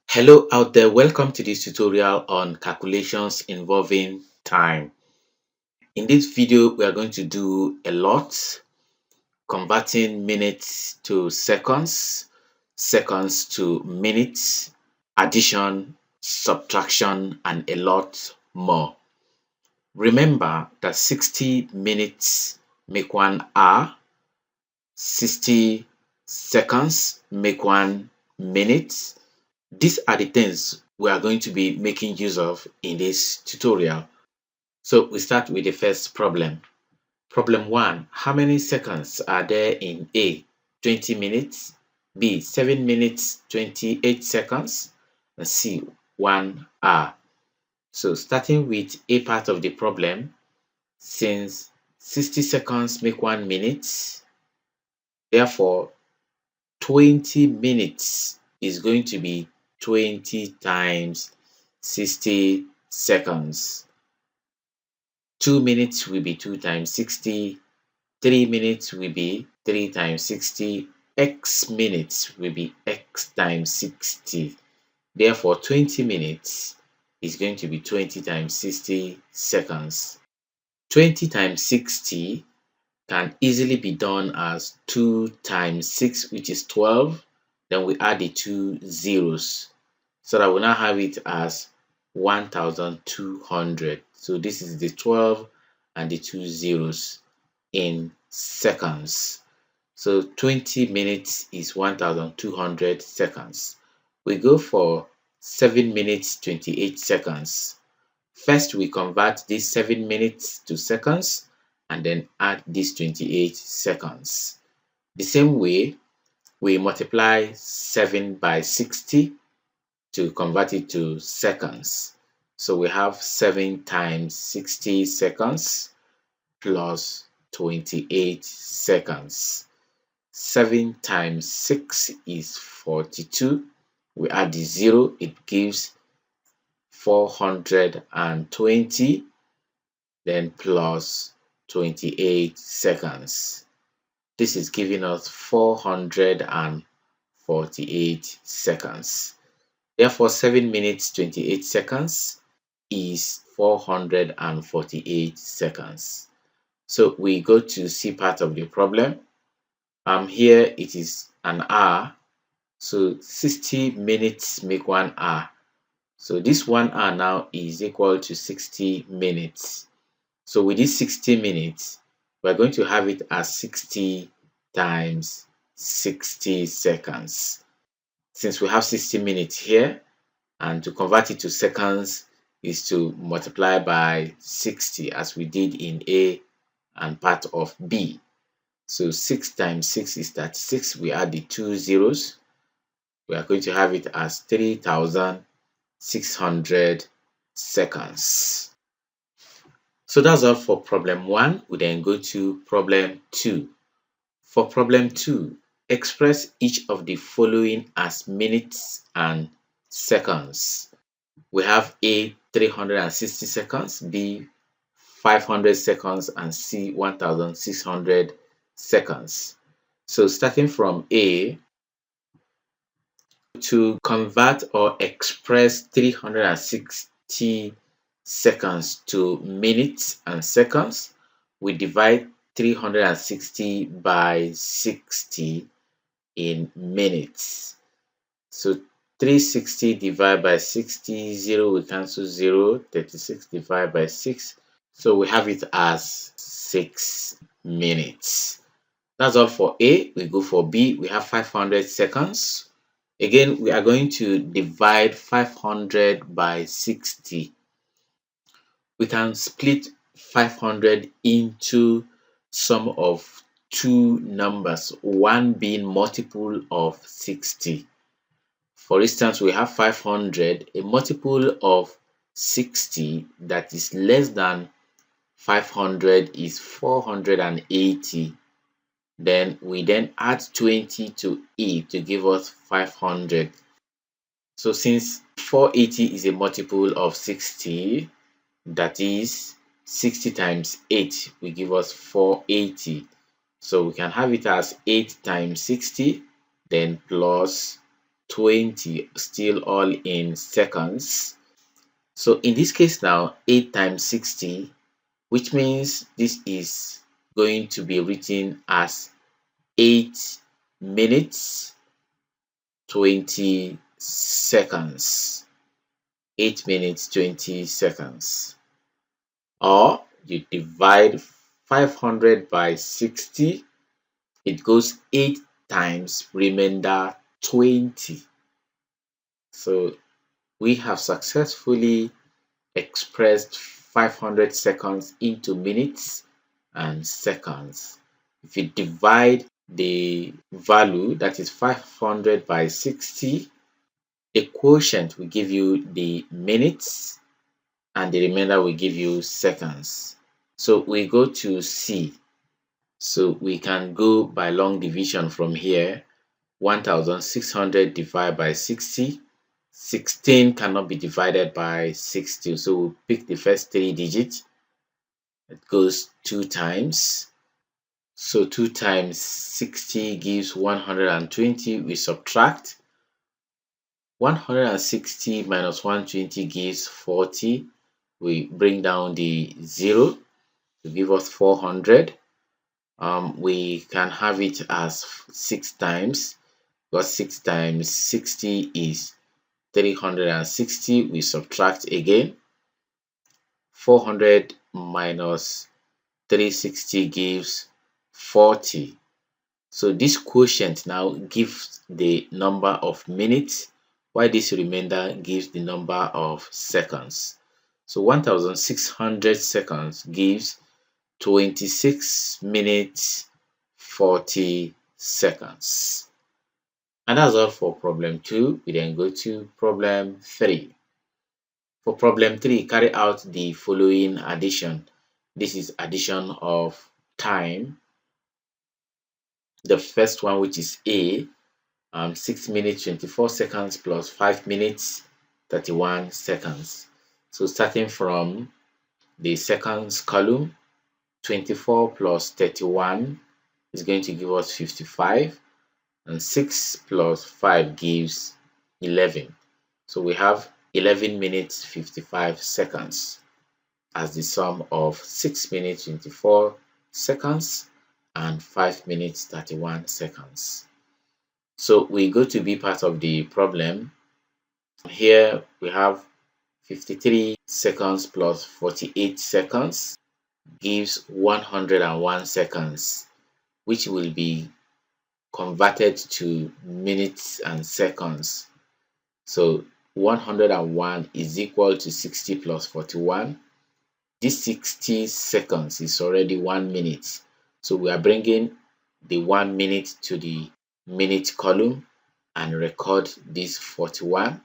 Hello out there, welcome to this tutorial on calculations involving time. In this video, we are going to do a lot, converting minutes to seconds, seconds to minutes, addition, subtraction, and a lot more. Remember that 60 minutes make 1 hour, 60 seconds make 1 minute. These are the things we are going to be making use of in this tutorial. So we start with the first problem. Problem 1. How many seconds are there in A? 20 minutes, B 7 minutes 28 seconds, and C 1 hour. So starting with A part of the problem, since 60 seconds make 1 minute, therefore 20 minutes is going to be 20 times 60 seconds. 2 minutes will be 2 times 60. 3 minutes will be 3 times 60. X minutes will be X times 60. Therefore, 20 minutes is going to be 20 times 60 seconds. 20 times 60 can easily be done as 2 times 6, which is 12. Then we add the 2 zeros. So that we now have it as 1200. So this is the 12 and the 2 zeros in seconds. So 20 minutes is 1200 seconds. We go for 7 minutes 28 seconds. First, we convert these 7 minutes to seconds and then add these 28 seconds. The same way, we multiply 7 by 60 to convert it to seconds. So we have 7 times 60 seconds plus 28 seconds. 7 times 6 is 42. We add the 0, it gives 420, then plus 28 seconds. This is giving us 448 seconds. Therefore, 7 minutes 28 seconds is 448 seconds. So we go to C part of the problem. Here it is an hour. So 60 minutes make 1 hour. So this 1 hour now is equal to 60 minutes. So with this 60 minutes, we're going to have it as 60 times 60 seconds. Since we have 60 minutes here, and to convert it to seconds is to multiply by 60 as we did in A and part of B. So 6 times 6 is 36. We add the 2 zeros. We are going to have it as 3600 seconds. So that's all for problem 1. We then go to problem 2. For problem 2, express each of the following as minutes and seconds. We have A 360 seconds, B 500 seconds, and C 1600 seconds. So starting from A, to convert or express 360 seconds to minutes and seconds, we divide 360 by 60 in minutes. So 360 divided by 60, 0 will cancel 0, 36 divided by 6. So we have it as 6 minutes. That's all for A. We go for B. We have 500 seconds. Again, we are going to divide 500 by 60. We can split 500 into sum of two numbers, one being multiple of 60. For instance, we have 500, a multiple of 60 that is less than 500 is 480. Then we add 20 to it to give us 500. So since 480 is a multiple of 60, that is 60 times 8 will give us 480. So we can have it as 8 times 60, then plus 20, still all in seconds. So in this case now, 8 times 60, which means this is going to be written as 8 minutes 20 seconds. 8 minutes 20 seconds. Or you divide 500 by 60, it goes 8 times remainder 20. So we have successfully expressed 500 seconds into minutes and seconds. If you divide the value, that is 500 by 60, a quotient will give you the minutes and the remainder will give you seconds. So we go to C. So we can go by long division from here. 1600 divided by 60. 16 cannot be divided by 60. So we'll pick the first 3 digits. It goes 2 times. So 2 times 60 gives 120. We subtract. 160 minus 120 gives 40. We bring down the 0 to give us 400. We can have it as 6 times, because 6 times 60 is 360. We subtract again. 400 minus 360 gives 40. So this quotient now gives the number of minutes, while this remainder gives the number of seconds. So 1600 seconds gives 26 minutes 40 seconds. And that's all for problem 2. We then go to problem 3. For problem 3, carry out the following addition. This is addition of time. The first one, which is A, 6 minutes 24 seconds plus 5 minutes 31 seconds. So starting from the seconds column, 24 plus 31 is going to give us 55, and 6 plus 5 gives 11. So we have 11 minutes 55 seconds as the sum of 6 minutes 24 seconds and 5 minutes 31 seconds. So we go to B part of the problem. Here we have 53 seconds plus 48 seconds gives 101 seconds, which will be converted to minutes and seconds. So 101 is equal to 60 plus 41. This 60 seconds is already 1 minute. So we are bringing the 1 minute to the minute column and record this 41.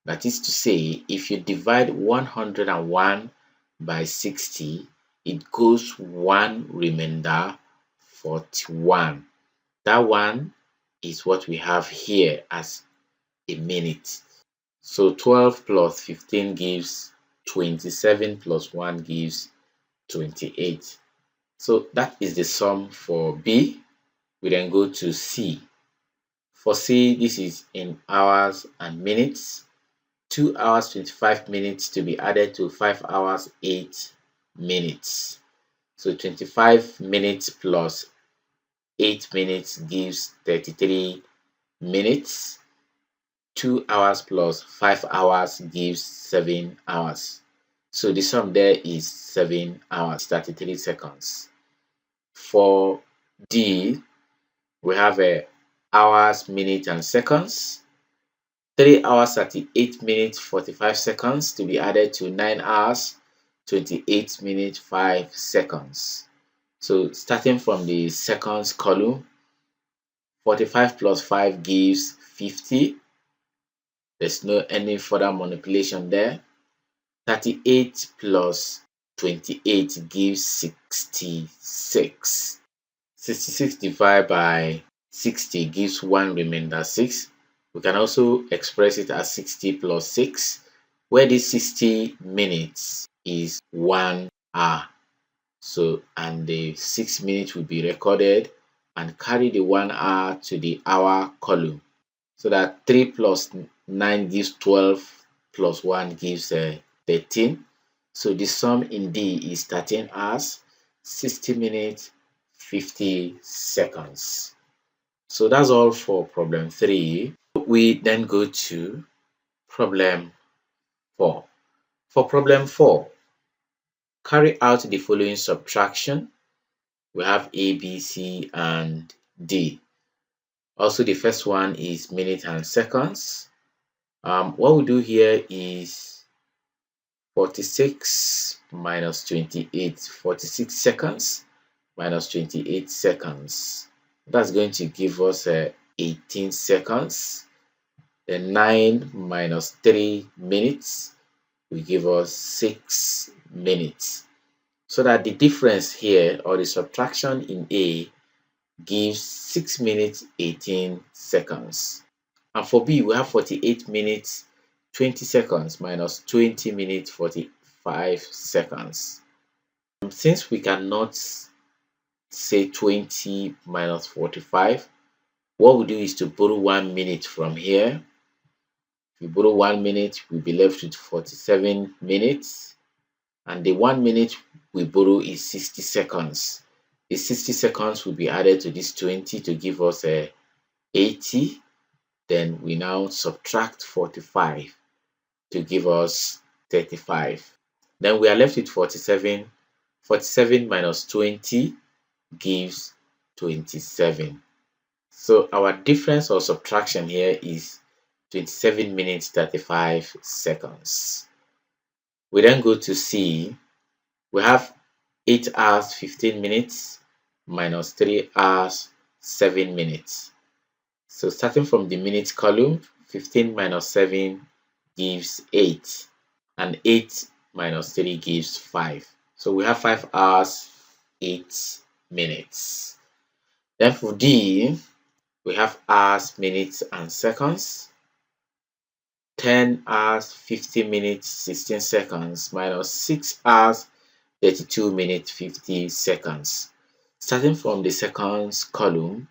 That is to say, if you divide 101 by 60, it goes 1 remainder 41. That one is what we have here as a minute. So 12 plus 15 gives 27 plus 1 gives 28. So that is the sum for B. We then go to C. For C, this is in hours and minutes. 2 hours 25 minutes to be added to 5 hours 8 minutes. So 25 minutes plus 8 minutes gives 33 minutes. 2 hours plus 5 hours gives 7 hours. So the sum there is 7 hours 33 seconds. For D, we have hours, minutes, and seconds. 3 hours 38 minutes 45 seconds to be added to 9 hours 28 minutes 5 seconds. So starting from the seconds column, 45 plus 5 gives 50. There's no any further manipulation there. 38 plus 28 gives 66. 66 divided by 60 gives 1 remainder 6. We can also express it as 60 plus 6, where this 60 minutes is 1 hour. So, and the 6 minutes will be recorded and carry the 1 hour to the hour column. So that 3 plus 9 gives 12 plus 1 gives 13. So the sum in D is 13 hours, 60 minutes, 50 seconds. So that's all for problem 3. We then go to problem 4. For problem 4, carry out the following subtraction. We have A, B, C, and D. Also, the first one is minutes and seconds. What we do here is 46 minus 28, 46 seconds minus 28 seconds. That's going to give us 18 seconds. Then 9 minus 3 minutes will give us 6 minutes. So that the difference here, or the subtraction in A, gives 6 minutes 18 seconds. And for B, we have 48 minutes 20 seconds minus 20 minutes 45 seconds. Since we cannot say 20 minus 45, what we do is to borrow 1 minute from here. If we borrow 1 minute, we'll be left with 47 minutes. And the 1 minute we borrow is 60 seconds. The 60 seconds will be added to this 20 to give us 80. Then we now subtract 45 to give us 35. Then we are left with 47. 47 minus 20 gives 27. So our difference or subtraction here is 27 minutes 35 seconds. We then go to C. We have 8 hours 15 minutes minus 3 hours 7 minutes. So starting from the minutes column, 15 minus 7 gives 8, and 8 minus 3 gives 5. So we have 5 hours 8 minutes. Then for D, we have hours, minutes, and seconds. 10 hours 50 minutes 16 seconds minus 6 hours 32 minutes 50 seconds. Starting from the seconds column,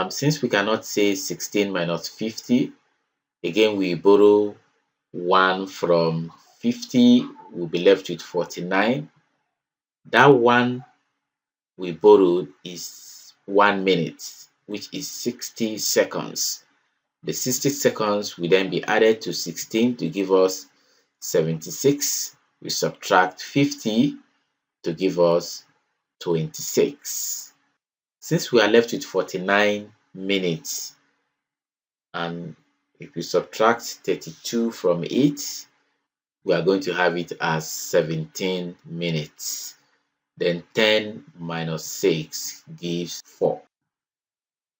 since we cannot say 16 minus 50, again we borrow 1 from 50, we'll be left with 49. That 1 we borrowed is 1 minute, which is 60 seconds. The 60 seconds will then be added to 16 to give us 76. We subtract 50 to give us 26. Since we are left with 49 minutes, and if we subtract 32 from it, we are going to have it as 17 minutes. Then 10 minus 6 gives 4.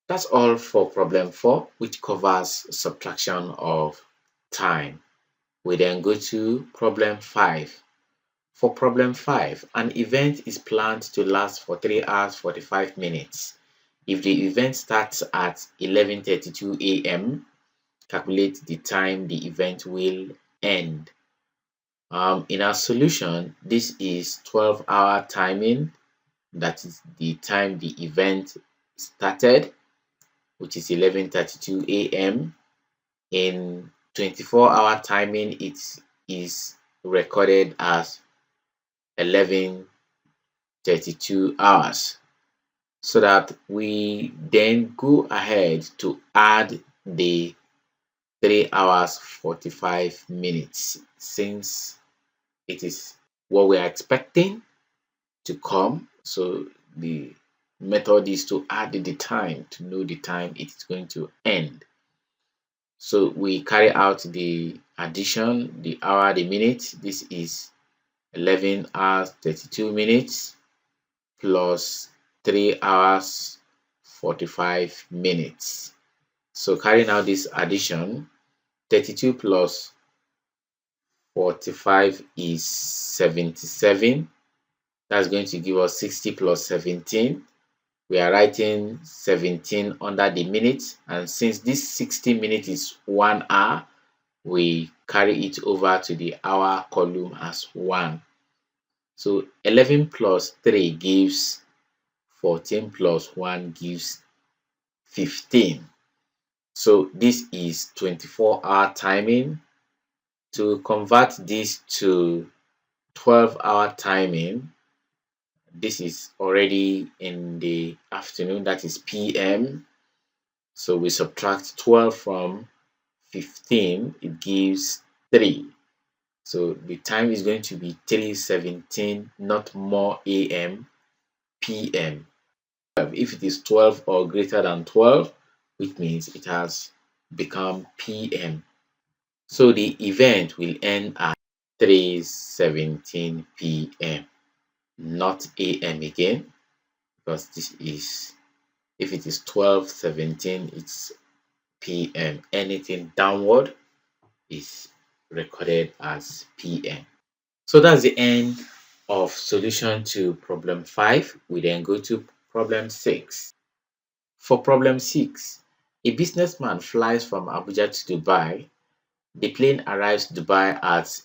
That's all for problem 4, which covers subtraction of time. We then go to problem 5. For problem 5, an event is planned to last for 3 hours 45 minutes. If the event starts at 11:32 a.m., calculate the time the event will end. In our solution, this is 12-hour timing. That is the time the event started, which is 11:32 a.m. In 24-hour timing, it is recorded as 11:32 hours. So that we then go ahead to add the 3 hours 45 minutes, since it is what we are expecting to come. So the method is to add the time to know the time it is going to end. So we carry out the addition, the hour, the minute. This is 11 hours 32 minutes plus 3 hours 45 minutes. So carrying out this addition, 32 plus 45 is 77. That's going to give us 60 plus 17. We are writing 17 under the minute, and since this 60 minutes is 1 hour, we carry it over to the hour column as 1. So 11 plus 3 gives 14 plus 1 gives 15. So this is 24-hour timing. To convert this to 12-hour timing, this is already in the afternoon, that is PM. So we subtract 12 from 15, it gives 3. So the time is going to be 3:17, not more AM, PM. If it is 12 or greater than 12, which means it has become PM. So the event will end at 3:17 PM, not AM again, because this is, if it is 12:17, it's PM. Anything downward is recorded as PM. So that's the end of solution to problem 5. We then go to problem 6. For problem 6, a businessman flies from Abuja to Dubai. The plane arrives Dubai at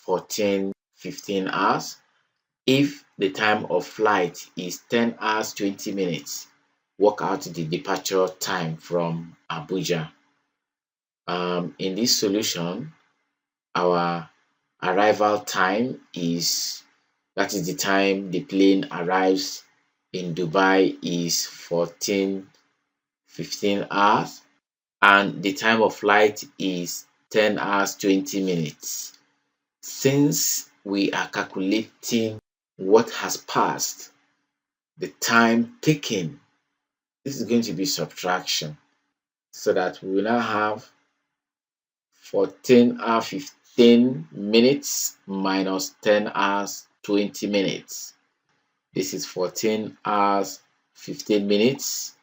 14:15 hours. If the time of flight is 10 hours 20 minutes, work out the departure time from Abuja. In this solution, our arrival time is, that is the time the plane arrives in Dubai, is 14:15 hours, and the time of flight is 10 hours 20 minutes. Since we are calculating what has passed, the time taken, this is going to be subtraction, so that we will now have 14 hours 15 minutes minus 10 hours 20 minutes. This is 14 hours 15 minutes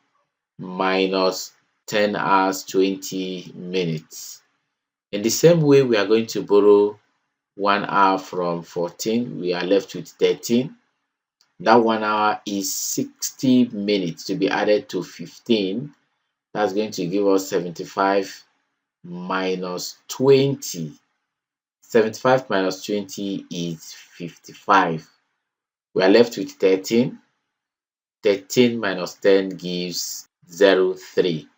minus 10 hours 20 minutes. In the same way, we are going to borrow 1 hour from 14. We are left with 13. That 1 hour is 60 minutes to be added to 15. That's going to give us 75 minus 20. 75 minus 20 is 55. We are left with 13. 13 minus 10 gives 0.3.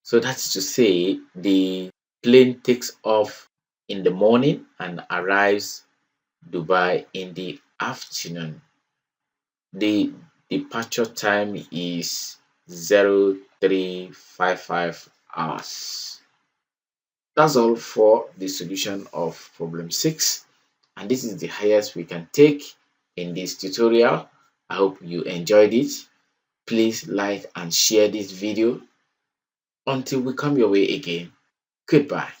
So that's to say the plane takes off in the morning and arrives Dubai in the afternoon. The departure time is 0355 hours. That's all for the solution of problem 6, and this is the highest we can take in this tutorial. I hope you enjoyed it. Please like and share this video. Until we come your way again, goodbye.